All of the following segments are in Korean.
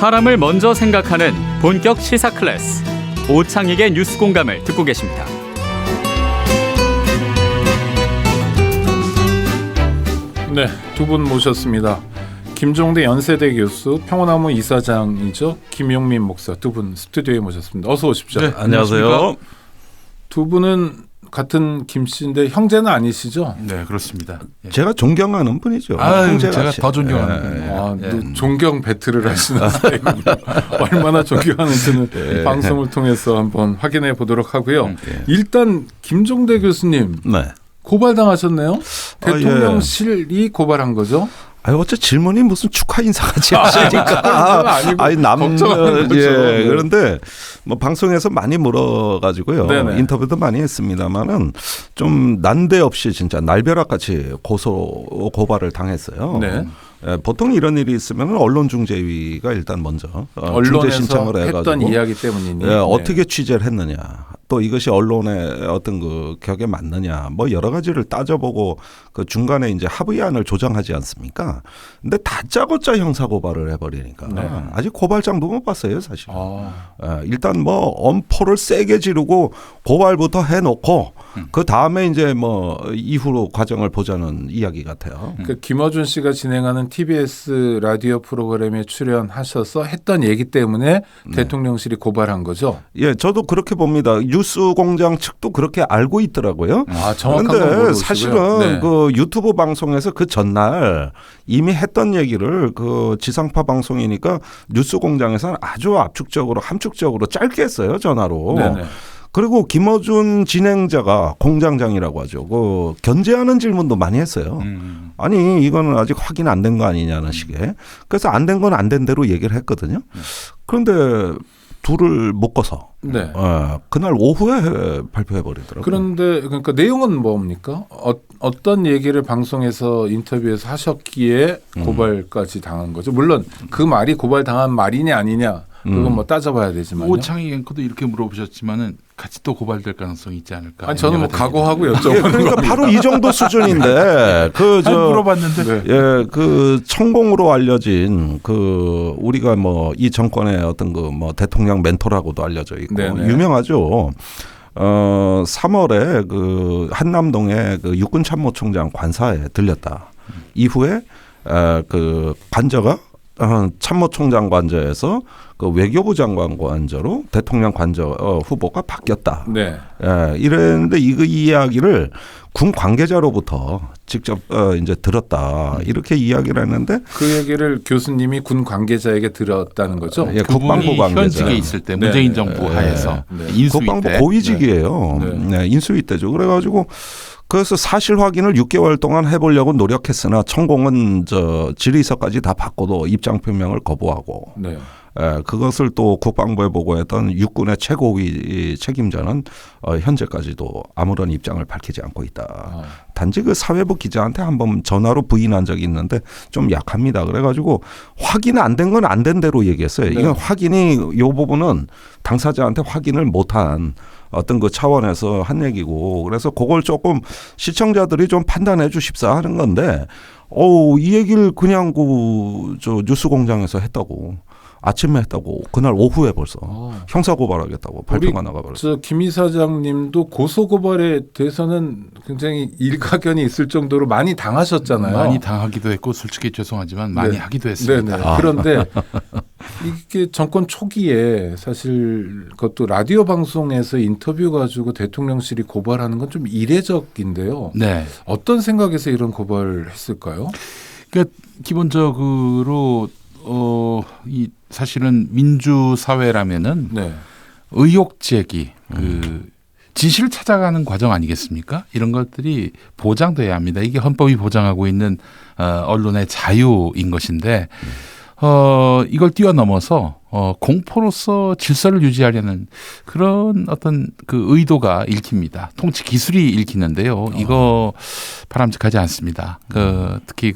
사람을 먼저 생각하는 본격 시사 클래스 오창익의 뉴스 공감을 듣고 계십니다. 네, 두 분 모셨습니다. 김종대 연세대 교수, 평화나무 이사장이죠. 김용민 목사 두 분 스튜디오에 모셨습니다. 어서 오십시오. 네, 안녕하세요. 두 분은 같은 김 씨인데 형제는 아니시죠? 네, 그렇습니다. 예. 제가 존경하는 분이죠. 제가 더 존경하는 분이에요. 존경 배틀을 하시는 사이군요. 얼마나 존경하는지는 방송을 통해서 한번 확인해 보도록 하고요. 일단 김종대 교수님 고발당하셨네요. 대통령실이 고발한 거죠? 어째 질문이 무슨 축하 인사같이 하시니까. 걱정하는 거죠. 그런데 뭐 방송에서 많이 물어가지고요. 네네. 인터뷰도 많이 했습니다만은 좀 난데없이 진짜 날벼락같이 고발을 당했어요. 네. 보통 이런 일이 있으면 언론중재위가 일단 먼저 언론에서 중재 신청을 해가지고 했던 이야기 때문이니 어떻게 취재를 했느냐, 또 이것이 언론의 어떤 그 격에 맞느냐, 뭐 여러 가지를 따져보고 그 중간에 이제 합의안을 조정하지 않습니까? 근데 다짜고짜 형사 고발을 해버리니까 아직 고발장도 못 봤어요, 사실. 일단 뭐 엄포를 세게 지르고 고발부터 해놓고 그 다음에 이제 뭐 이후로 과정을 보자는 이야기 같아요. 김어준 씨가 진행하는 TBS 라디오 프로그램에 출연하셔서 했던 얘기 때문에 대통령실이 고발한 거죠? 예, 저도 그렇게 봅니다. 뉴스공장 측도 그렇게 알고 있더라고요. 정확한 건 그런데 모르시고요. 사실은 그 유튜브 방송에서 그 전날 이미 했던 얘기를 그 지상파 방송이니까 뉴스공장에서는 아주 압축적으로 함축적으로 짧게 했어요, 전화로. 네네. 그리고 김어준 진행자가 공장장이라고 하죠. 그 견제하는 질문도 많이 했어요. 아니 이거는 아직 확인 안 된 거 아니냐는 식의. 그래서 안 된 건 안 된 대로 얘기를 했거든요. 그런데 둘을 묶어서 그날 오후에 발표해 버리더라고요. 그런데 그러니까 내용은 뭡니까? 어떤 얘기를 방송에서 인터뷰에서 하셨기에 고발까지 당한 거죠? 물론 그 말이 고발당한 말이냐 아니냐 그건 뭐 따져봐야 되지만 오창익 앵커도 이렇게 물어보셨지만은 같이 또 고발될 가능성이 있지 않을까? 저는 뭐 각오하고 여쭤보는 그러니까 바로 이 정도 수준인데 물어봤는데 그 천공으로 알려진 그 우리가 뭐 이 정권의 어떤 그 뭐 대통령 멘토라고도 알려져 있고 유명하죠. 3월에 그 한남동에 그 육군 참모총장 관사에 들렸다. 이후에 그 관저가 참모총장 관저에서 그 외교부 장관 관저로 대통령 관저 후보가 바뀌었다. 이랬는데 이 이야기를 군 관계자로부터 직접 이제 들었다. 이렇게 이야기를 했는데 그 얘기를 교수님이 군 관계자에게 들었다는 거죠? 예, 국방부 관계자. 현직에 있을 때 문재인 정부 하에서 인수위 국방부 때. 고위직이에요. 인수위 때죠. 그래가지고 그래서 사실 확인을 6개월 동안 해보려고 노력했으나 천공은 질의서까지 다 받고도 입장 표명을 거부하고 그것을 또 국방부에 보고했던 육군의 최고위 책임자는 현재까지도 아무런 입장을 밝히지 않고 있다. 단지 그 사회부 기자한테 한번 전화로 부인한 적이 있는데 좀 약합니다. 그래가지고 확인 안 된 건 안 된 대로 얘기했어요. 이건 확인이 이 부분은 당사자한테 확인을 못한 어떤 그 차원에서 한 얘기고 그래서 그걸 조금 시청자들이 좀 판단해 주십사 하는 건데 이 얘기를 그냥 저 뉴스공장에서 했다고. 아침에 했다고 그날 오후에 벌써 형사고발하겠다고 발표가 나가버렸어요. 김 이사장님도 고소고발에 대해서는 굉장히 일가견이 있을 정도로 많이 당하셨잖아요. 많이 당하기도 했고 솔직히 죄송하지만 많이 하기도 했습니다. 그런데 이게 정권 초기에 사실 그것도 라디오 방송에서 인터뷰 가지고 대통령실이 고발하는 건 좀 이례적인데요. 어떤 생각에서 이런 고발을 했을까요? 그러니까 기본적으로 이 사실은 민주 사회라면은 의혹 제기, 그 진실을 찾아가는 과정 아니겠습니까? 이런 것들이 보장돼야 합니다. 이게 헌법이 보장하고 있는 언론의 자유인 것인데 이걸 뛰어넘어서 공포로서 질서를 유지하려는 그런 어떤 그 의도가 읽힙니다. 통치 기술이 읽히는데요. 이거 바람직하지 않습니다. 특히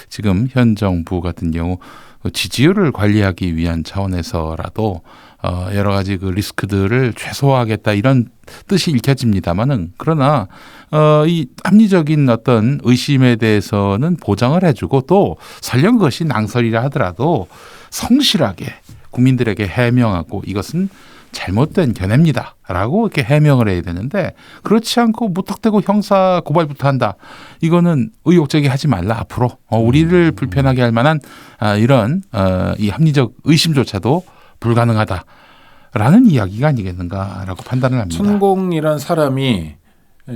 지금 현 정부 같은 경우 지지율을 관리하기 위한 차원에서라도 여러 가지 그 리스크들을 최소화하겠다 이런 뜻이 읽혀집니다만은 그러나 이 합리적인 어떤 의심에 대해서는 보장을 해주고 또 설령 그것이 낭설이라 하더라도 성실하게 국민들에게 해명하고 이것은 잘못된 견해입니다라고 이렇게 해명을 해야 되는데 그렇지 않고 무턱대고 형사 고발부터 한다. 이거는 의혹 제기하지 말라 앞으로 우리를 불편하게 할 만한 이런 이 합리적 의심조차도 불가능하다라는 이야기가 아니겠는가라고 판단을 합니다. 천공이란 사람이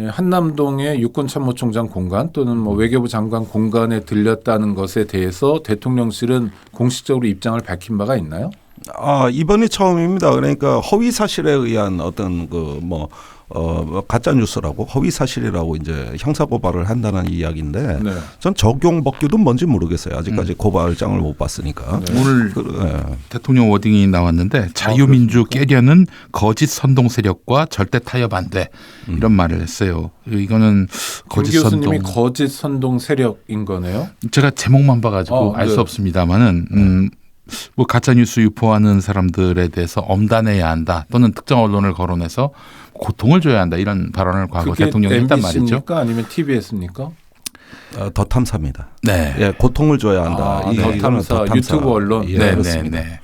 한남동의 육군참모총장 공간 또는 뭐 외교부 장관 공간에 들렸다는 것에 대해서 대통령실은 공식적으로 입장을 밝힌 바가 있나요? 이번이 처음입니다. 그러니까 허위 사실에 의한 어떤 가짜 뉴스라고 허위 사실이라고 이제 형사 고발을 한다는 이야기인데 네. 전 적용 법규도 뭔지 모르겠어요. 아직까지 고발장을 못 봤으니까. 네. 오늘 대통령 워딩이 나왔는데 자유민주 깨려는 거짓 선동 세력과 절대 타협 반대 이런 말을 했어요. 이거는 거짓 선동. 교수님이 거짓 선동 세력인 거네요. 제가 제목만 봐가지고 알 수 없습니다만은. 뭐 가짜 뉴스 유포하는 사람들에 대해서 엄단해야 한다 또는 특정 언론을 거론해서 고통을 줘야 한다 이런 발언을 과거 대통령이 했단 말이죠. MBC입니까 아니면 TBS입니까? 더 탐사입니다. 네, 예, 고통을 줘야 한다. 더 탐사 유튜브 언론. 네.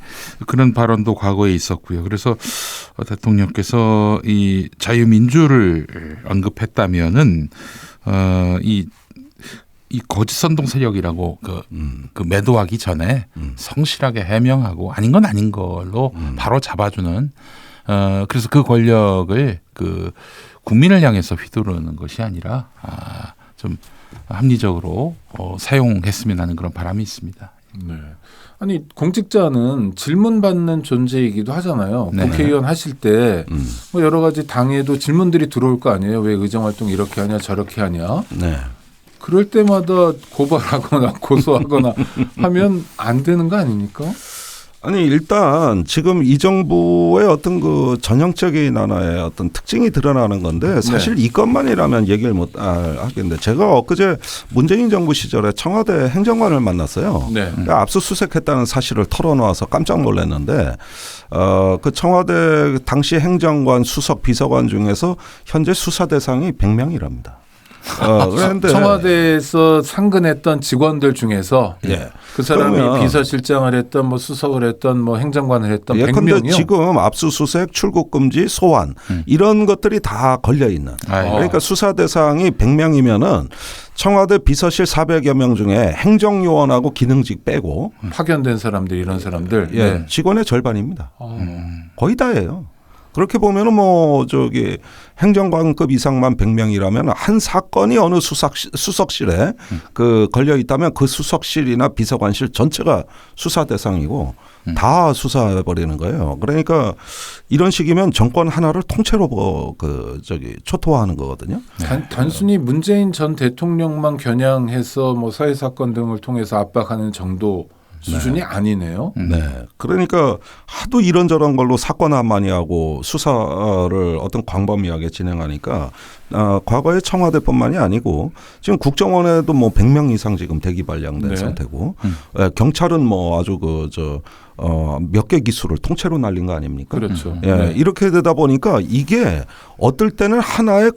그런 발언도 과거에 있었고요. 그래서 대통령께서 이 자유민주를 언급했다면은 이 거짓 선동 세력이라고 그 매도하기 전에 성실하게 해명하고 아닌 건 아닌 걸로 바로 잡아주는 그래서 그 권력을 그 국민을 향해서 휘두르는 것이 아니라 좀 합리적으로 사용했으면 하는 그런 바람이 있습니다. 네. 아니 공직자는 질문받는 존재이기도 하잖아요. 네. 국회의원 하실 때 뭐 여러 가지 당에도 질문들이 들어올 거 아니에요. 왜 의정활동 이렇게 하냐 저렇게 하냐. 네. 그럴 때마다 고발하거나 고소하거나 하면 안 되는 거 아닙니까? 아니 일단 지금 이 정부의 어떤 그 전형적인 하나의 어떤 특징이 드러나는 건데 사실 네. 이것만이라면 얘기를 못 하겠는데 제가 엊그제 문재인 정부 시절에 청와대 행정관을 만났어요. 네. 압수수색했다는 사실을 털어놓아서 깜짝 놀랐는데 그 청와대 당시 행정관 수석 비서관 중에서 현재 수사 대상이 100명이랍니다. 그런데 청와대에서 상근했던 직원들 중에서 예. 그 사람이 비서실장을 했던 뭐 수석을 했던 뭐 행정관을 했던 100명이요. 지금 압수수색, 출국금지, 소환 이런 것들이 다 걸려 있는. 그러니까 수사 대상이 100명이면은 청와대 비서실 400여 명 중에 행정요원하고 기능직 빼고 파견된 사람들 이런 사람들 예, 네. 직원의 절반입니다. 거의 다예요. 그렇게 보면은 행정관급 이상만 100명이라면 한 사건이 어느 수석실에 그 걸려 있다면 그 수석실이나 비서관실 전체가 수사 대상이고 다 수사해 버리는 거예요. 그러니까 이런 식이면 정권 하나를 통째로 초토화하는 거거든요. 단순히 문재인 전 대통령만 겨냥해서 뭐 사회 사건 등을 통해서 압박하는 정도. 수준이 아니네요. 네. 그러니까 하도 이런저런 걸로 사건화 많이 하고 수사를 어떤 광범위하게 진행하니까 과거에 청와대뿐만이 아니고 지금 국정원에도 뭐 100명 이상 지금 대기 발령된 상태고 경찰은 뭐 아주 몇 개 기수를 통째로 날린 거 아닙니까? 그렇죠. 예. 이렇게 되다 보니까 이게 어떨 때는 하나의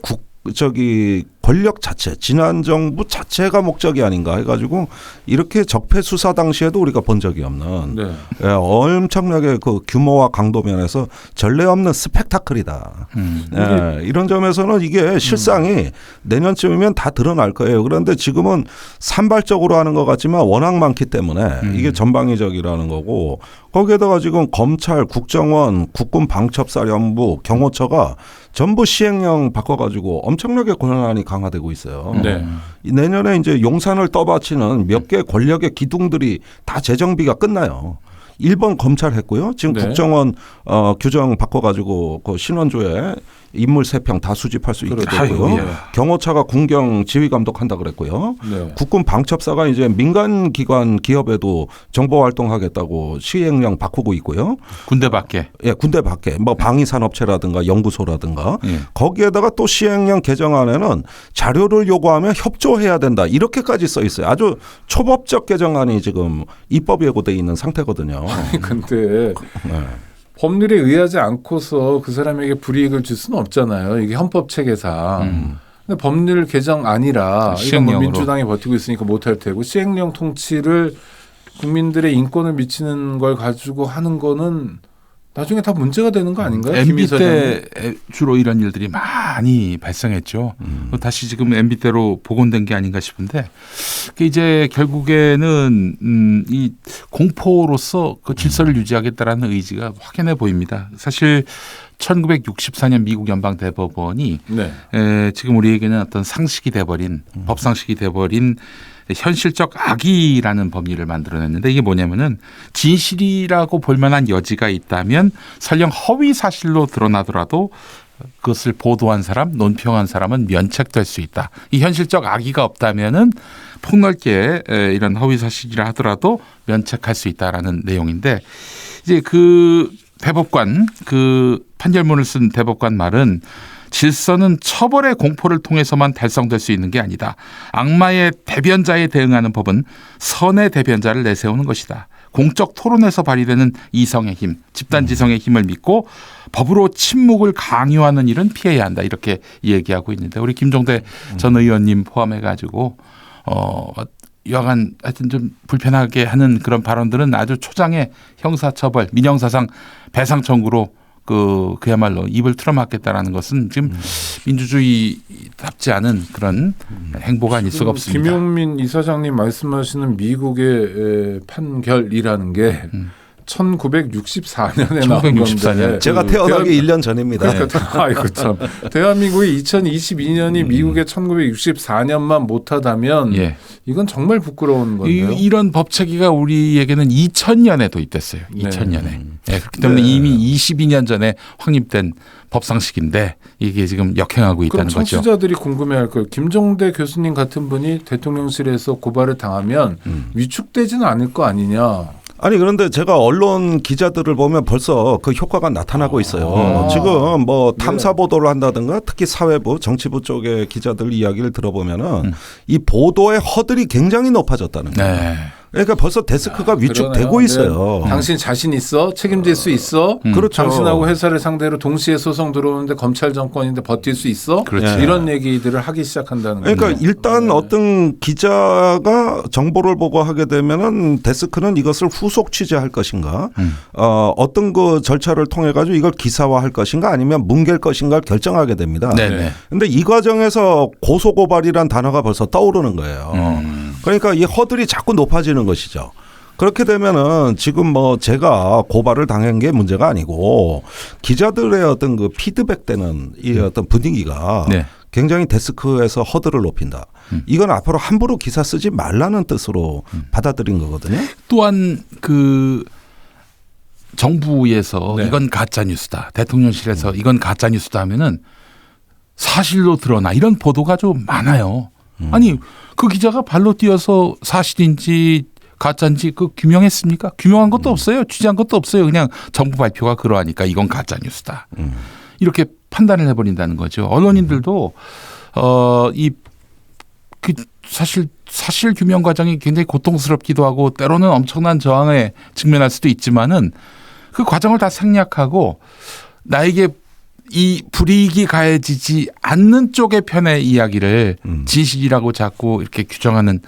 권력 자체, 지난 정부 자체가 목적이 아닌가 해가지고 이렇게 적폐 수사 당시에도 우리가 본 적이 없는 예, 엄청나게 그 규모와 강도 면에서 전례 없는 스펙타클이다. 예, 이런 점에서는 이게 실상이 내년쯤이면 다 드러날 거예요. 그런데 지금은 산발적으로 하는 것 같지만 워낙 많기 때문에 이게 전방위적이라는 거고 거기에다가 지금 검찰, 국정원, 국군 방첩사령부, 경호처가 전부 시행령 바꿔가지고 엄청나게 권한이 강화되고 있어요. 네. 내년에 이제 용산을 떠받치는 몇 개 권력의 기둥들이 다 재정비가 끝나요. 1번 검찰 했고요. 지금 국정원 규정 바꿔가지고 그 신원조에 인물 3평 다 수집할 수 있게 됐고요. 경호처가 군경 지휘 감독한다 그랬고요. 네. 국군 방첩사가 이제 민간 기관 기업에도 정보 활동하겠다고 시행령 바꾸고 있고요. 군대 밖에. 예, 군대 밖에 뭐 방위산업체라든가 연구소라든가 거기에다가 또 시행령 개정안에는 자료를 요구하면 협조해야 된다. 이렇게까지 써 있어요. 아주 초법적 개정안이 지금 입법 예고돼 있는 상태거든요. 근데 법률에 의하지 않고서 그 사람에게 불이익을 줄 수는 없잖아요. 이게 헌법 체계상. 근데 법률 개정 아니라 이건 뭐 민주당이 버티고 있으니까 못할 테고 시행령 통치를 국민들의 인권을 미치는 걸 가지고 하는 거는 나중에 다 문제가 되는 거 아닌가요? MB 때 주로 이런 일들이 많이 발생했죠. 다시 지금 MB 때로 복원된 게 아닌가 싶은데 이제 결국에는 이 공포로서 그 질서를 유지하겠다라는 의지가 확연해 보입니다. 사실 1964년 미국 연방 대법원이 지금 우리에게는 어떤 상식이 돼버린 법상식이 돼버린 현실적 악의라는 법리를 만들어냈는데 이게 뭐냐면은 진실이라고 볼 만한 여지가 있다면 설령 허위 사실로 드러나더라도 그것을 보도한 사람, 논평한 사람은 면책될 수 있다. 이 현실적 악의가 없다면은 폭넓게 이런 허위 사실이라 하더라도 면책할 수 있다라는 내용인데 이제 그 대법관 그 판결문을 쓴 대법관 말은 질서는 처벌의 공포를 통해서만 달성될 수 있는 게 아니다. 악마의 대변자에 대응하는 법은 선의 대변자를 내세우는 것이다. 공적 토론에서 발휘되는 이성의 힘, 집단지성의 힘을 믿고 법으로 침묵을 강요하는 일은 피해야 한다. 이렇게 얘기하고 있는데 우리 김종대 전 의원님 포함해가지고 여하간 하여튼 좀 불편하게 하는 그런 발언들은 아주 초장의 형사처벌, 민형사상 배상 청구로 그야말로 입을 틀어막겠다라는 것은 지금 민주주의답지 않은 그런 행보가 아닐 수가 없습니다. 김용민 이사장님 말씀하시는 미국의 판결이라는 게 1964년에 나온 건데 제가 태어나기 1년 전입니다. 그러니까, 아이고 참. 대한민국이 2022년이 미국의 1964년만 못하다면 이건 정말 부끄러운 건데요. 이런 법 체계가 우리에게는 2000년에 도입됐어요. 2000년에. 그렇기 때문에 이미 22년 전에 확립된 법상식인데 이게 지금 역행하고 있다는 거죠. 그럼 청취자들이 궁금해할 거예요. 김종대 교수님 같은 분이 대통령실에서 고발을 당하면 위축되지는 않을 거 아니냐. 아니 그런데 제가 언론 기자들을 보면 벌써 그 효과가 나타나고 있어요. 지금 뭐 탐사 보도를 한다든가 특히 사회부, 정치부 쪽의 기자들 이야기를 들어보면은 이 보도의 허들이 굉장히 높아졌다는 거예요. 그러니까 벌써 데스크가 위축되고 있어요. 당신 자신 있어? 책임질 수 있어? 그렇죠. 당신하고 회사를 상대로 동시에 소송 들어오는데 검찰 정권인데 버틸 수 있어? 그렇죠. 이런 얘기들을 하기 시작한다는 거예요. 그러니까 일단 어떤 기자가 정보를 보고 하게 되면은 데스크는 이것을 후속 취재할 것인가, 어떤 그 절차를 통해 가지고 이걸 기사화할 것인가, 아니면 뭉갤 것인가를 결정하게 됩니다. 그런데 이 과정에서 고소고발이란 단어가 벌써 떠오르는 거예요. 그러니까 이 허들이 자꾸 높아지는 것이죠. 그렇게 되면은 지금 뭐 제가 고발을 당한 게 문제가 아니고 기자들의 어떤 그 피드백 되는 이 어떤 분위기가 굉장히 데스크에서 허들을 높인다. 이건 앞으로 함부로 기사 쓰지 말라는 뜻으로 받아들인 거거든요. 또한 그 정부에서 이건 가짜 뉴스다. 대통령실에서 이건 가짜 뉴스다 하면은 사실로 드러나 이런 보도가 좀 많아요. 아니 그 기자가 발로 뛰어서 사실인지 가짜인지 그 규명했습니까? 규명한 것도 없어요. 취재한 것도 없어요. 그냥 정부 발표가 그러하니까 이건 가짜 뉴스다. 이렇게 판단을 해버린다는 거죠. 언론인들도 사실 규명 과정이 굉장히 고통스럽기도 하고 때로는 엄청난 저항에 직면할 수도 있지만은 그 과정을 다 생략하고 나에게 이 불이익이 가해지지 않는 쪽의 편의 이야기를 진실이라고 자꾸 이렇게 규정하는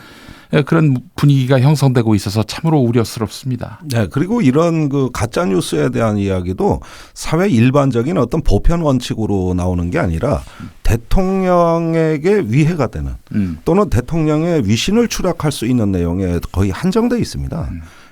그런 분위기가 형성되고 있어서 참으로 우려스럽습니다. 네, 그리고 이런 그 가짜 뉴스에 대한 이야기도 사회 일반적인 어떤 보편 원칙으로 나오는 게 아니라 대통령에게 위해가 되는 또는 대통령의 위신을 추락할 수 있는 내용에 거의 한정돼 있습니다.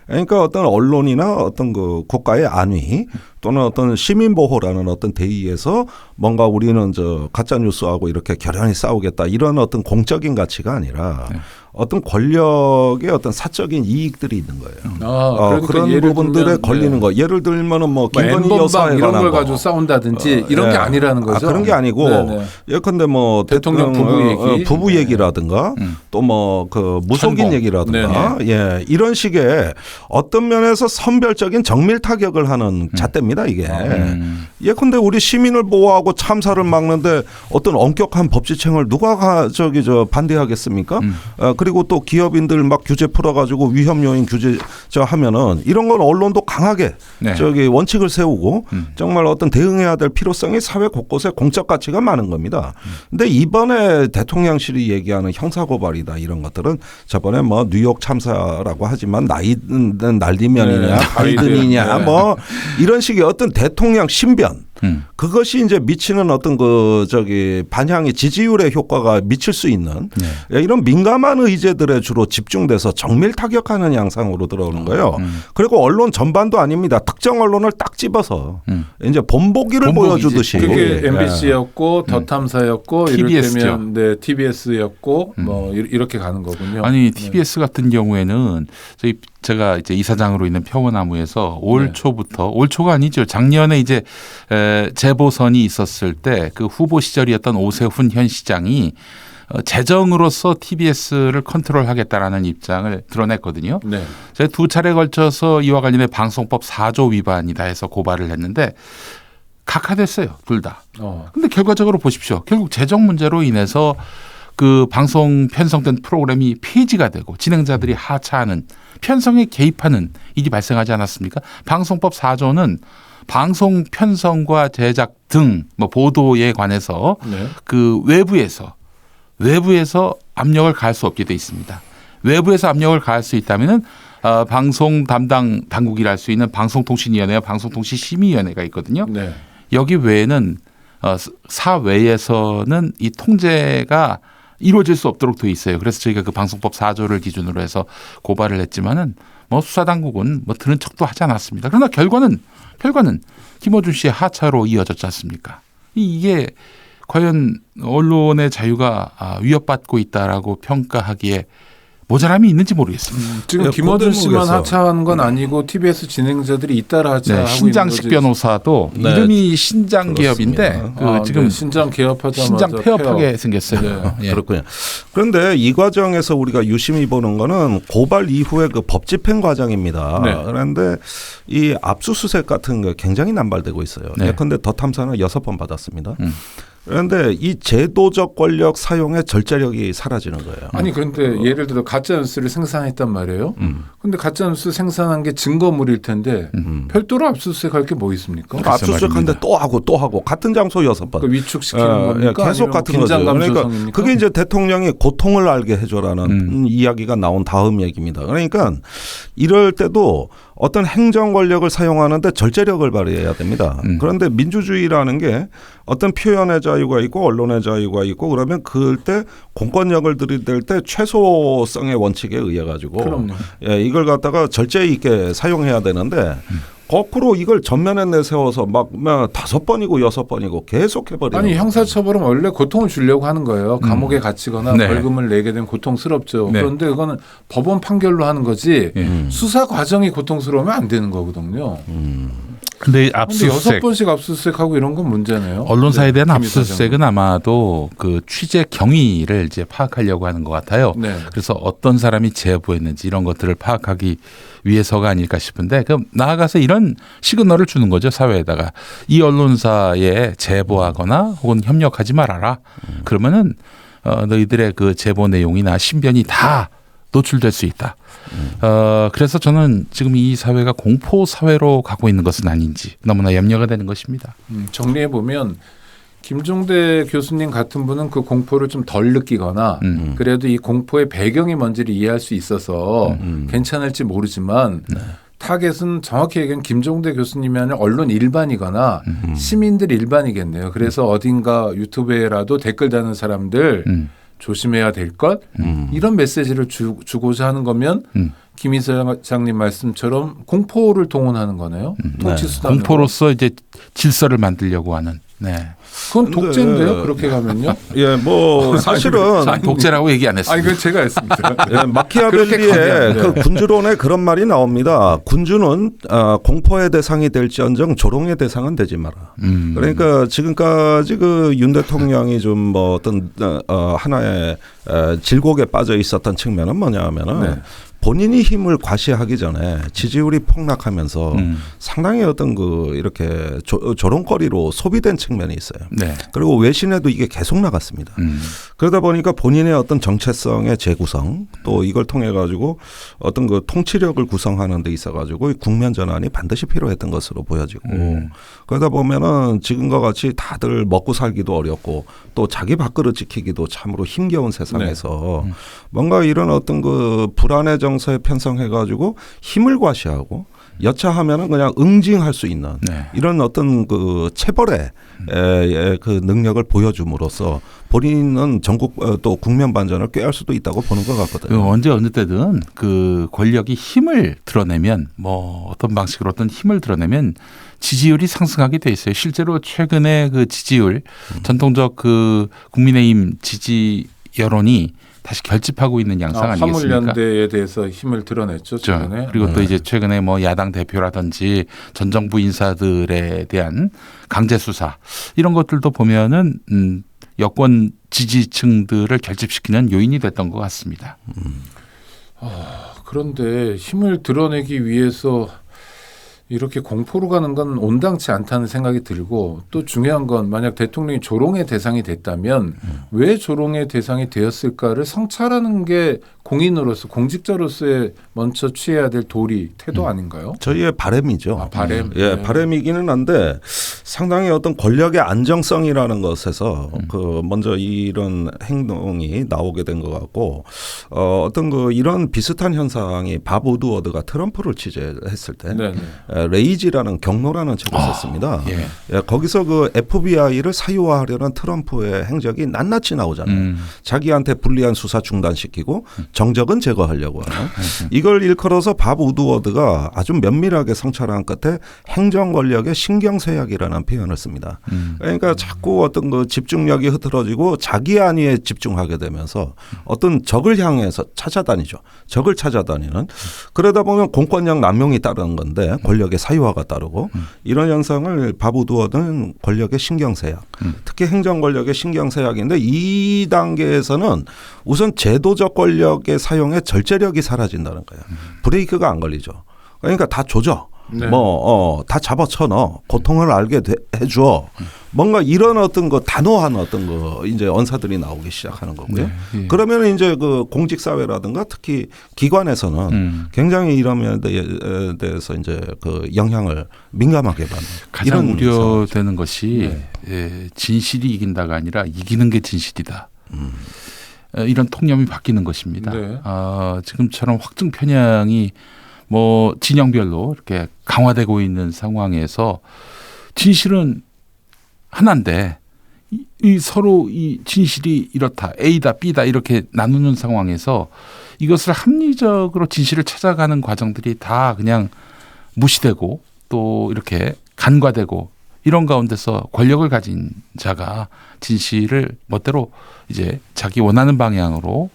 그러니까 어떤 언론이나 어떤 그 국가의 안위 또는 어떤 시민보호라는 어떤 대의에서 뭔가 우리는 저 가짜 뉴스하고 이렇게 결연히 싸우겠다 이런 어떤 공적인 가치가 아니라 어떤 권력의 어떤 사적인 이익들이 있는 거예요. 그러니까 그런 부분들에 걸리는 거. 예를 들면은 뭐 김건희 여사에 이런 관한 걸 가지고 싸운다든지 이런 게 아니라는 거죠. 그런 게 아니고 예컨대 뭐 대통령 부부 얘기, 부부 얘기라든가 또 뭐 그 무속인 얘기라든가 이런 식의 어떤 면에서 선별적인 정밀 타격을 하는 잣대입니다. 겁니다, 이게. 예컨대 우리 시민을 보호하고 참사를 막는데 어떤 엄격한 법지책을 누가 반대하겠습니까? 그리고 또 기업인들 막 규제 풀어가지고 위험 요인 규제 하면은 이런 건 언론도 강하게 네. 원칙을 세우고 정말 어떤 대응해야 될 필요성이 사회 곳곳에 공적 가치가 많은 겁니다. 근데 이번에 대통령실이 얘기하는 형사고발이다 이런 것들은 저번에 뭐 뉴욕 참사라고 하지만 날리면이냐 바이든이냐 뭐 이런 식의 어떤 대통령 신변 그것이 이제 미치는 어떤 반향의 지지율의 효과가 미칠 수 있는 이런 민감한 의제들에 주로 집중돼서 정밀 타격하는 양상으로 들어오는 거예요. 그리고 언론 전반도 아닙니다. 특정 언론을 딱 집어서 이제 본보기를 보여주듯이. 그게 MBC였고 더 탐사였고 이를테면 TBS였고 뭐 이렇게 가는 거군요. 아니 TBS 같은 경우에는 제가 이제 이사장으로 있는 평원나무에서 올 초부터 올 초가 아니죠. 작년에 이제 재보선이 있었을 때 그 후보 시절이었던 오세훈 현 시장이 재정으로서 TBS를 컨트롤하겠다라는 입장을 드러냈거든요. 네. 제가 두 차례 걸쳐서 이와 관련해 방송법 4조 위반이다 해서 고발을 했는데 각하됐어요. 둘 다. 근데 결과적으로 보십시오. 결국 재정 문제로 인해서 그 방송 편성된 프로그램이 폐지가 되고 진행자들이 하차하는 편성에 개입하는 일이 발생하지 않았습니까? 방송법 4조는 방송 편성과 제작 등 뭐 보도에 관해서 그 외부에서 압력을 가할 수 없게 돼 있습니다. 외부에서 압력을 가할 수 있다면은 방송 담당 당국이라 할 수 있는 방송통신위원회와 방송통신심의위원회가 있거든요. 네. 여기 외에는 사외에서는 이 통제가 이루어질 수 없도록 돼 있어요. 그래서 저희가 그 방송법 4조를 기준으로 해서 고발을 했지만은 뭐 수사당국은 뭐 들은 척도 하지 않았습니다. 그러나 결과는 김어준 씨의 하차로 이어졌지 않습니까? 이게 과연 언론의 자유가 위협받고 있다라고 평가하기에 모자람이 있는지 모르겠습니다. 지금 김어준 씨만 하차한 건 아니고 TBS 진행자들이 잇따라 하차하고 신장식 변호사도 이름이 신장개업인데 지금 신장개업하자마자 신장 폐업하게 생겼어요. 그렇군요. 그런데 이 과정에서 우리가 유심히 보는 거는 고발 이후의 그 법 집행 과정입니다. 그런데 이 압수수색 같은 거 굉장히 남발되고 있어요. 예컨대 더 탐사는 6번 받았습니다. 그런데 이 제도적 권력 사용의 절제력이 사라지는 거예요. 아니 그런데 예를 들어 가짜뉴스를 생산했단 말이에요. 그런데 가짜뉴스 생산한 게 증거물일 텐데 별도로 압수수색할 게 뭐 있습니까? 압수수색하는데 또 하고 같은 장소 6번. 그러니까 위축시키는 겁니까? 계속 같은 거죠. 그러니까 그게 이제 대통령이 고통을 알게 해줘라는 이야기가 나온 다음 얘기입니다. 그러니까 이럴 때도 어떤 행정 권력을 사용하는데 절제력을 발휘해야 됩니다. 그런데 민주주의라는 게 어떤 표현의 자유가 있고 언론의 자유가 있고 그러면 그때 공권력을 들이댈 때 최소성의 원칙에 의해 가지고 이걸 갖다가 절제 있게 사용해야 되는데 거꾸로 이걸 전면에 내세워서 막 5번이고 6번이고 계속 해버리는. 아니 형사처벌은 원래 고통을 주려고 하는 거예요. 감옥에 갇히거나 벌금을 내게 되면 고통스럽죠. 그런데 그거는 법원 판결로 하는 거지 수사 과정이 고통스러우면 안 되는 거거든요. 근데 압수수색 6번씩 압수수색하고 이런 건 문제네요. 언론사에 대한 압수수색은 아마도 그 취재 경위를 이제 파악하려고 하는 것 같아요. 그래서 어떤 사람이 제보했는지 이런 것들을 파악하기 위해서가 아닐까 싶은데 그럼 나아가서 이런 시그널을 주는 거죠. 사회에다가 이 언론사에 제보하거나 혹은 협력하지 말아라. 그러면은 너희들의 그 제보 내용이나 신변이 다 노출될 수 있다. 그래서 저는 지금 이 사회가 공포 사회로 가고 있는 것은 아닌지 너무나 염려가 되는 것입니다. 정리해 보면 김종대 교수님 같은 분은 그 공포를 좀 덜 느끼거나 그래도 이 공포의 배경이 뭔지를 이해할 수 있어서 괜찮을지 모르지만 타겟은 정확히 얘기하면 김종대 교수님이 아니라 언론 일반이거나 시민들 일반이겠네요. 그래서 어딘가 유튜브에라도 댓글 다는 사람들 조심해야 될 것 이런 메시지를 주고자 하는 거면 김 이사장님 말씀처럼 공포를 동원하는 거네요. 공포로서 이제 질서를 만들려고 하는. 그건 독재인데요. 그렇게 가면요. 예, 뭐 사실은 독재라고 얘기 안 했습니다. 아니, 그건 제가 했습니다. 예, 마키아벨리의 그 군주론에 그런 말이 나옵니다. 군주는 공포의 대상이 될지언정 조롱의 대상은 되지 마라. 그러니까 지금까지 그 윤 대통령이 좀 뭐 어떤 하나의 질곡에 빠져 있었던 측면은 뭐냐 하면은 본인이 힘을 과시하기 전에 지지율이 폭락하면서 상당히 어떤 그 이렇게 조롱거리로 소비된 측면이 있어요. 네. 그리고 외신에도 이게 계속 나갔습니다. 그러다 보니까 본인의 어떤 정체성의 재구성 또 이걸 통해 가지고 어떤 그 통치력을 구성하는 데 있어 가지고 국면 전환이 반드시 필요했던 것으로 보여지고 그러다 보면은 지금과 같이 다들 먹고 살기도 어렵고 또 자기 밥그릇 지키기도 참으로 힘겨운 세상에서 네. 뭔가 이런 어떤 그 불안의 정서에 편성해 가지고 힘을 과시하고 여차하면은 그냥 응징할 수 있는 네. 이런 어떤 그 체벌의 그 능력을 보여줌으로써 본인은 전국 또 국면 반전을 꾀할 수도 있다고 보는 것 같거든요. 언제 어느 때든 그 권력이 힘을 드러내면 뭐 어떤 방식으로 어떤 힘을 드러내면 지지율이 상승하게 돼 있어요. 실제로 최근에 그 지지율 전통적 그 국민의힘 지지 여론이 다시 결집하고 있는 양상 아니겠습니까? 화물연대에 대해서 힘을 드러냈죠. 최근에. 그리고 또 이제 최근에 뭐 야당 대표라든지 전 정부 인사들에 대한 강제 수사 이런 것들도 보면은 여권 지지층들을 결집시키는 요인이 됐던 것 같습니다. 그런데 힘을 드러내기 위해서 이렇게 공포로 가는 건 온당치 않다는 생각이 들고 또 중요한 건 만약 대통령이 조롱의 대상이 됐다면 왜 조롱의 대상이 되었을까를 성찰하는 게 공인으로서 공직자로서의 먼저 취해야 될 도리 태도 아닌가요? 저희의 바람이죠. 바람. 예, 바람이기는 한데 상당히 어떤 권력의 안정성이라는 것에서 그 먼저 이런 행동이 나오게 된 것 같고 어떤 그 이런 비슷한 현상이 밥 우드워드가 트럼프를 취재했을 때 레이지라는 경로라는 책을 썼습니다. 예. 예, 거기서 그 FBI를 사유화하려는 트럼프의 행적이 낱낱이 나오잖아요. 자기한테 불리한 수사 중단시키고 정적은 제거하려고 하는 이걸 일컬어서 밥 우드워드가 아주 면밀하게 성찰한 끝에 행정 권력의 신경쇠약이라는 표현을 씁니다. 그러니까 자꾸 어떤 그 집중력이 흐트러지고 자기 안위에 집중하게 되면서 어떤 적을 향해서 찾아다니죠. 적을 찾아다니는 그러다 보면 공권력 남용이 따르는 건데 권력의 사유화가 따르고 이런 현상을 밥 우드워드는 권력의 신경쇠약 특히 행정 권력의 신경쇠약인데 이 단계에서는 우선 제도적 권력의 사용에 절제력이 사라진다는 거예요. 브레이크가 안 걸리죠. 그러니까 다 조져. 네. 다 잡아쳐 넣어. 고통을 알게 해줘. 뭔가 이런 어떤 거 단호한 어떤 거 이제 언사들이 나오기 시작하는 거고요. 네. 그러면 이제 그 공직사회라든가 특히 기관에서는 굉장히 이런 면에 대해서 이제 그 영향을 민감하게 받는. 가장 우려되는 것이 진실이 이긴다가 아니라 이기는 게 진실이다. 이런 통념이 바뀌는 것입니다. 네. 지금처럼 확증 편향이 뭐 진영별로 이렇게 강화되고 있는 상황에서 진실은 하나인데 이 서로 이 진실이 이렇다 A다 B다 이렇게 나누는 상황에서 이것을 합리적으로 진실을 찾아가는 과정들이 다 그냥 무시되고 또 이렇게 간과되고 이런 가운데서 권력을 가진 자가 진실을 멋대로 이제 자기 원하는 방향으로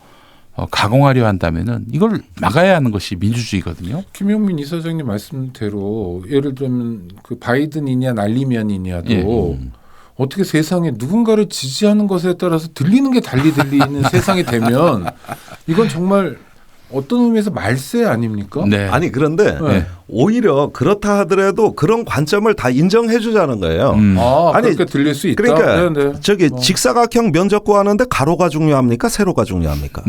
가공하려 한다면은 이걸 막아야 하는 것이 민주주의거든요. 김용민 이사장님 말씀대로 예를 들면 그 바이든이냐 날리면이냐도 어떻게 세상에 누군가를 지지하는 것에 따라서 들리는 게 달리 들리는 세상이 되면 이건 정말 어떤 의미에서 말세 아닙니까? 네. 아니 그런데 오히려 그렇다 하더라도 그런 관점을 다 인정해 주자는 거예요. 아니 그렇게 들릴 수 있다. 그러니까 저기 직사각형 면적구 하는데 가로가 중요합니까? 세로가 중요합니까?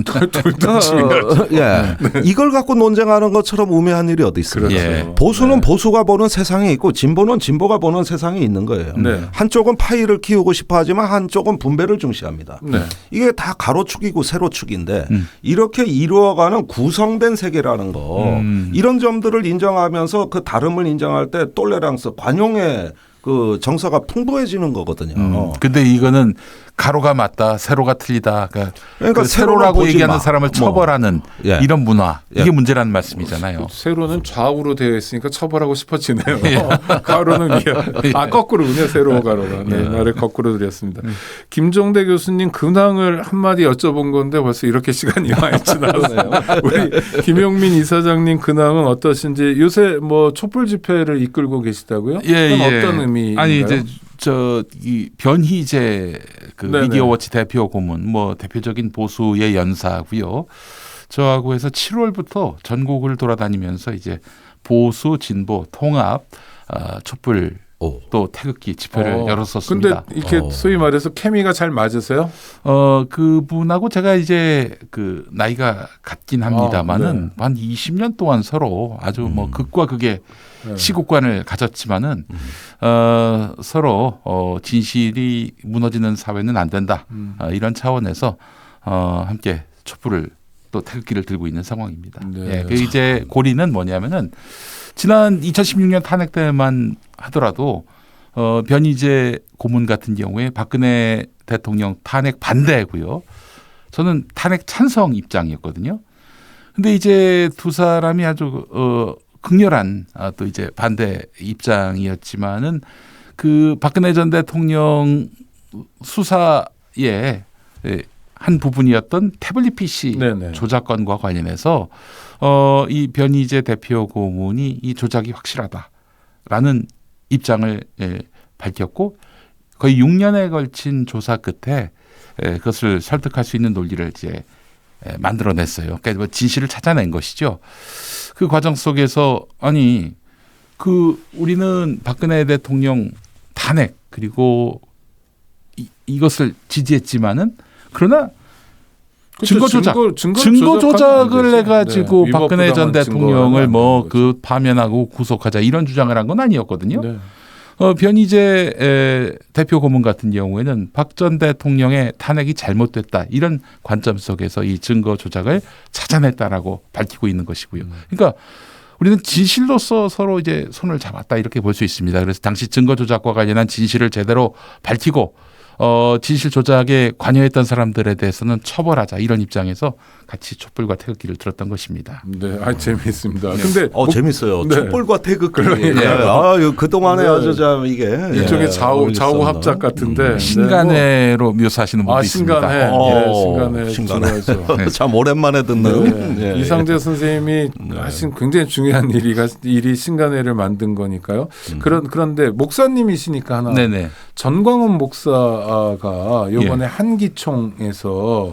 이걸 갖고 논쟁하는 것처럼 우매한 일이 어디 있습니까? 보수는 보수가 보는 세상이 있고 진보는 진보가 보는 세상이 있는 거예요. 한쪽은 파이를 키우고 싶어 하지만 한쪽은 분배를 중시합니다. 이게 다 가로축이고 세로축인데 이렇게 이루어가는 구성된 세계라는 거 이런 점들을 인정하면서 그 다름을 인정할 때 똘레랑스 관용의 그 정서가 풍부해지는 거거든요. 근데 이거는 가로가 맞다, 세로가 틀리다. 그러니까 그 세로라고 얘기하는 사람을 처벌하는 이런 문화. 이게 문제라는 말씀이잖아요. 세로는 좌우로 되어 있으니까 처벌하고 싶어지네요. 가로는 위야. 거꾸로군요. 세로 가로가. 말을 거꾸로 드렸습니다. 김종대 교수님 근황을 한마디 여쭤본 건데 벌써 이렇게 시간이 많이 지났네요. 우리 김용민 이사장님 근황은 어떠신지 요새 뭐 촛불 집회를 이끌고 계시다고요? 어떤 의미인가요? 아니 이제 이 변희재 그 미디어워치 대표 고문 뭐 대표적인 보수의 연사고요. 저하고 해서 7월부터 전국을 돌아다니면서 이제 보수, 진보, 통합, 촛불 또 태극기 집회를 열었었습니다. 근데 이렇게 소위 말해서 케미가 잘 맞으세요? 그분하고 제가 이제 그 나이가 같긴 합니다만은 한 20년 동안 서로 아주 뭐 극과 극의 시국관을 가졌지만은 서로 진실이 무너지는 사회는 안 된다. 이런 차원에서 함께 촛불을 또 태극기를 들고 있는 상황입니다. 네. 그 이제 고리는 뭐냐면은 지난 2016년 탄핵 때만 하더라도 변희재 고문 같은 경우에 박근혜 대통령 탄핵 반대고요. 저는 탄핵 찬성 입장이었거든요. 근데 이제 두 사람이 아주 극렬한 또 이제 반대 입장이었지만은 그 박근혜 전 대통령 수사에 한 부분이었던 태블릿 PC 네네. 조작건과 관련해서 이 변희재 대표 고문이 이 조작이 확실하다라는 입장을 밝혔고 거의 6년에 걸친 조사 끝에 그것을 설득할 수 있는 논리를 이제 만들어냈어요. 그러니까 뭐 진실을 찾아낸 것이죠. 그 과정 속에서 아니 그 우리는 박근혜 대통령 탄핵 그리고 이것을 지지했지만은 그러나 증거 조작을 해가지고 박근혜 전 대통령을 뭐 그 파면하고 구속하자 이런 주장을 한 건 아니었거든요. 네. 변희재 대표 고문 같은 경우에는 박 전 대통령의 탄핵이 잘못됐다 이런 관점 속에서 이 증거 조작을 찾아냈다라고 밝히고 있는 것이고요. 그러니까 우리는 진실로서 서로 이제 손을 잡았다 이렇게 볼 수 있습니다. 그래서 당시 증거 조작과 관련한 진실을 제대로 밝히고 진실 조작에 관여했던 사람들에 대해서는 처벌하자 이런 입장에서 같이 촛불과 태극기를 들었던 것입니다. 네, 재미있습니다. 근데 재밌어요. 네. 촛불과 태극기. 그 동안에 아주 참 이게 이쪽에 좌우 합작 같은데 신간해로 묘사하시는 분도 있습니다. 신간해. 참 오랜만에 듣는 이상재 선생님이 하신 굉장히 중요한 일이 신간해를 만든 거니까요. 그런데 목사님이시니까 하나. 네네. 전광훈 목사가 이번에 한기총에서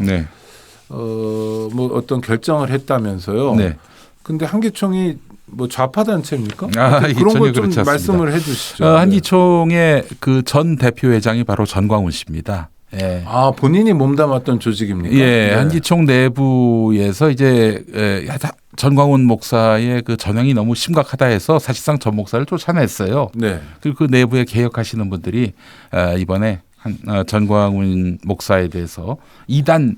뭐 어떤 결정을 했다면서요. 네. 근데 한기총이 뭐 좌파 단체입니까? 그런 걸 좀 말씀을 해주시죠. 한기총의 그 전 대표회장이 바로 전광훈 씨입니다. 예. 본인이 몸담았던 조직입니까? 예, 네. 한기총 내부에서 이제 전광훈 목사의 그 전형이 너무 심각하다 해서 사실상 전 목사를 쫓아냈어요. 네. 그리고 그 내부에 개혁하시는 분들이 이번에 전광훈 목사에 대해서 이단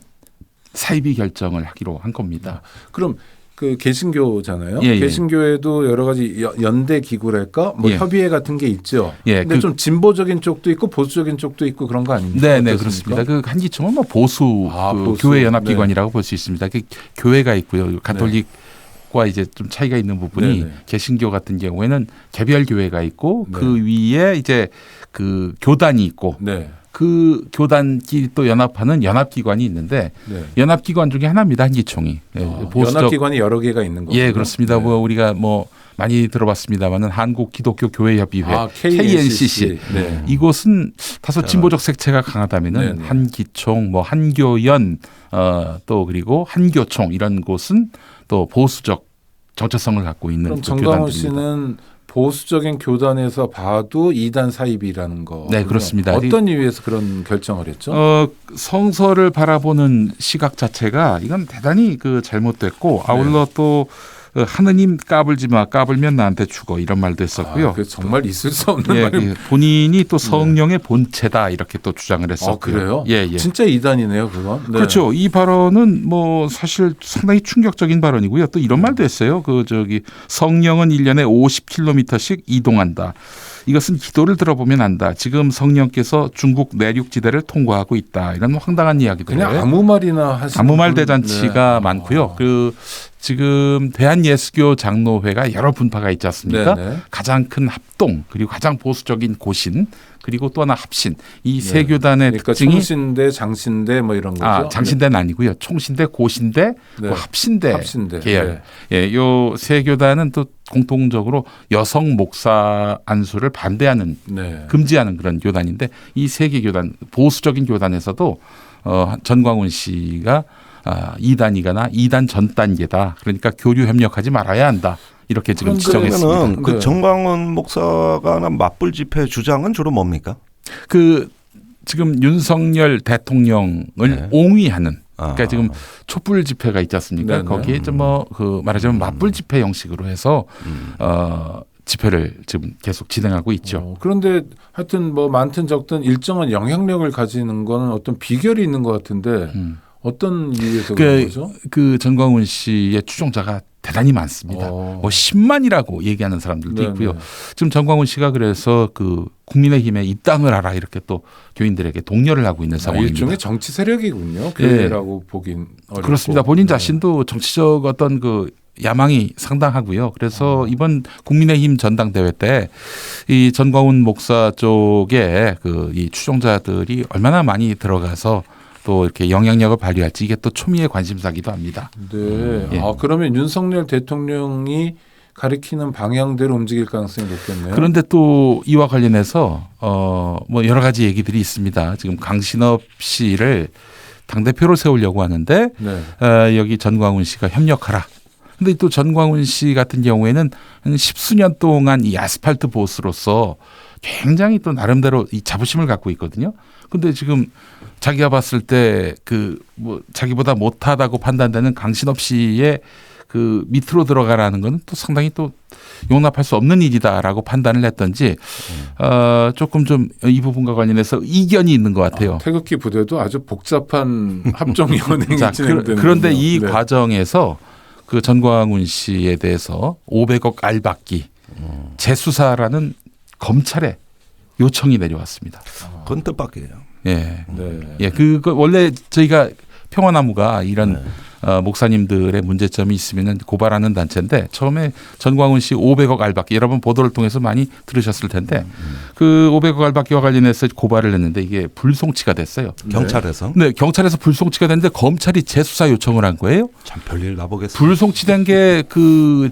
사이비 결정을 하기로 한 겁니다. 그럼 그 개신교잖아요. 예. 개신교에도 여러 가지 연대 기구랄까, 뭐 협의회 같은 게 있죠. 근데 좀 진보적인 쪽도 있고 보수적인 쪽도 있고 그런 거 아닙니까? 네, 그렇습니다. 그 한기총은 뭐 보수 교회 연합기관이라고 볼 수 있습니다. 그 교회가 있고요, 가톨릭과 이제 좀 차이가 있는 부분이 개신교 같은 경우에는 개별 교회가 있고 그 위에 이제 그 교단이 있고. 그 교단끼리 또 연합하는 연합기관이 있는데 연합기관 중에 하나입니다. 한기총이. 연합기관이 여러 개가 있는 거죠. 예, 그렇습니다. 뭐 우리가 뭐 많이 들어봤습니다만은 한국 기독교 교회 협의회 KNCC. 이곳은 다소 진보적 색채가 강하다면은 한기총, 뭐 한교연, 또 그리고 한교총 이런 곳은 또 보수적 정체성을 갖고 있는 그럼 정광훈 씨는 보수적인 교단에서 봐도 이단 사입이라는 거. 네, 그렇습니다. 어떤 이유에서 그런 결정을 했죠? 성서를 바라보는 시각 자체가 이건 대단히 그 잘못됐고 아울러 또 하느님 까불지 마, 까불면 나한테 죽어 이런 말도 했었고요. 정말 있을 수 없는 말. 본인이 또 성령의 본체다 이렇게 또 주장을 했었고요. 그래요? 예. 진짜 이단이네요, 그건. 그렇죠. 이 발언은 뭐 사실 상당히 충격적인 발언이고요. 또 이런 말도 했어요. 성령은 1년에 50km씩 이동한다. 이것은 기도를 들어보면 안다. 지금 성령께서 중국 내륙지대를 통과하고 있다. 이런 황당한 이야기들. 그냥 아무 말이나 하시는 아무 말 대잔치가 많고요. 지금 대한예수교 장로회가 여러 분파가 있지 않습니까? 가장 큰 합동 그리고 가장 보수적인 고신 그리고 또 하나 합신 이 세 교단의 특징이 총신대, 장신대 뭐 이런 거죠. 장신대는 아니고요. 총신대, 고신대, 합신대 계열. 요 세 교단은 또 공통적으로 여성 목사 안수를 반대하는 금지하는 그런 교단인데 이 세 개 교단 보수적인 교단에서도 전광훈 씨가 2단이거나 2단 전 단계다. 그러니까 교류 협력하지 말아야 한다. 이렇게 지금 지정했습니다. 그 정광훈 목사가 하는 맞불 집회 주장은 주로 뭡니까? 그 지금 윤석열 대통령을 네. 옹위하는 그러니까 지금 촛불 집회가 있지 않습니까? 네네. 거기에 좀 뭐 그 말하자면 맞불 집회 형식으로 해서 집회를 지금 계속 진행하고 있죠. 그런데 하여튼 뭐 많든 적든 일정한 영향력을 가지는 거는 어떤 비결이 있는 것 같은데 어떤 이유에서 그런 거죠? 그 전광훈 씨의 추종자가 대단히 많습니다. 뭐 10만이라고 얘기하는 사람들도 네네. 있고요. 지금 전광훈 씨가 그래서 그 국민의힘에 입당을 하라 이렇게 또 교인들에게 독려를 하고 있는 상황입니다. 일종의 정치 세력이군요. 교회라고 보긴 어렵고. 그렇습니다. 본인 자신도 정치적 어떤 그 야망이 상당하고요. 그래서 이번 국민의힘 전당대회 때 이 전광훈 목사 쪽에 그 이 추종자들이 얼마나 많이 들어가서 또 이렇게 영향력을 발휘할지 이게 또 초미의 관심사기도 합니다. 네. 예. 그러면 윤석열 대통령이 가리키는 방향대로 움직일 가능성이 높겠네요. 그런데 또 이와 관련해서 뭐 여러 가지 얘기들이 있습니다. 지금 강신업 씨를 당대표로 세우려고 하는데 네. 여기 전광훈 씨가 협력하라. 근데 또 전광훈 씨 같은 경우에는 한 십수년 동안 이 아스팔트 보스로서 굉장히 또 나름대로 이 자부심을 갖고 있거든요. 근데 지금 자기가 봤을 때 그 뭐 자기보다 못하다고 판단되는 강신업 씨의 그 밑으로 들어가라는 건 또 상당히 또 용납할 수 없는 일이다라고 판단을 했던지 조금 좀 이 부분과 관련해서 이견이 있는 것 같아요. 태극기 부대도 아주 복잡한 합종위원회가 자, 진행되는 그런데 이 네. 과정에서 그 전광훈 씨에 대해서 500억 알받기 재수사라는 검찰에 요청이 내려왔습니다. 그건 뜻밖이에요. 예. 네. 예, 그거 원래 저희가 평화나무가 이런 목사님들의 문제점이 있으면 고발하는 단체인데 처음에 전광훈 씨 500억 알받기 여러분 보도를 통해서 많이 들으셨을 텐데 그 500억 알받기와 관련해서 고발을 했는데 이게 불송치가 됐어요. 경찰에서? 네, 경찰에서 불송치가 됐는데 검찰이 재수사 요청을 한 거예요. 참 별일 나보겠습니다. 불송치된 게 그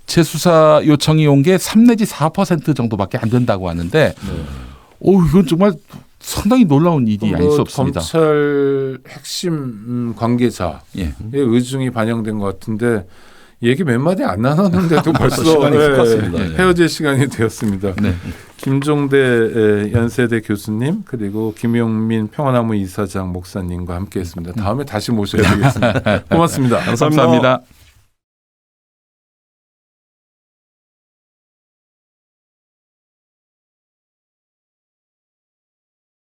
재수사 요청이 온 게 3 내지 4% 정도밖에 안 된다고 하는데 이건 정말 상당히 놀라운 일이 아닐 수 없습니다. 검찰 핵심 관계자의 예. 의중이 반영된 것 같은데 얘기 몇 마디 안 나눴는데도 벌써 시간이 훅 갔습니다. 헤어질 시간이 되었습니다. 네. 김종대 연세대 교수님 그리고 김용민 평화나무 이사장 목사님과 함께했습니다. 다음에 다시 모셔야 되겠습니다. 고맙습니다. 감사합니다.